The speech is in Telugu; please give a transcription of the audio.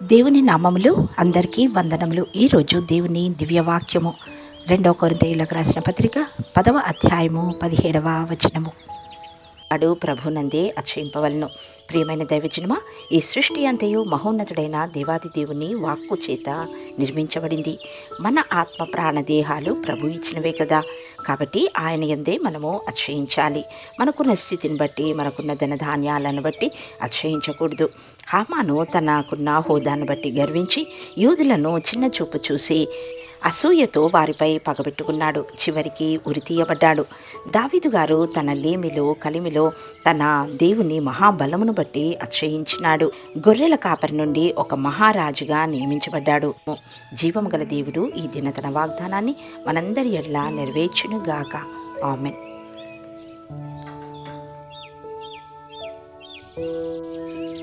దేవుని నామములు అందరికీ వందనములు. ఈరోజు దేవుని దివ్యవాక్యము 2 కొరింథీయులకు రాసిన పత్రిక 10వ అధ్యాయము 17వ వచనము. అడు ప్రభునందే అతిశయింపవలను. ప్రియమైన దైవజనమా, ఈ సృష్టి అంతయు మహోన్నతుడైన దేవాది దేవుని వాక్కు చేత నిర్మించబడింది. మన ఆత్మ ప్రాణ దేహాలు ప్రభు ఇచ్చినవే కదా. కాబట్టి ఆయన యందే మనము అతిశయించాలి. మనకున్న స్థితిని బట్టి, మనకున్న ధనధాన్యాలను బట్టి అతిశయించకూడదు. హామాను తనకున్న హోదాను బట్టి గర్వించి యూదులను చిన్న చూపు చూసి అసూయతో వారిపై పగబెట్టుకున్నాడు. చివరికి ఉరితీయబడ్డాడు. దావీదు గారు తన లేమిలో కలిమిలో తన దేవుని మహాబలమును బట్టి అతిశయించినాడు. గొర్రెల కాపరి నుండి ఒక మహారాజుగా నియమించబడ్డాడు. జీవము గల దేవుడు ఈ దిన తన వాగ్దానాన్ని మనందరి ఎడల నెరవేర్చునుగాక. ఆమేన్.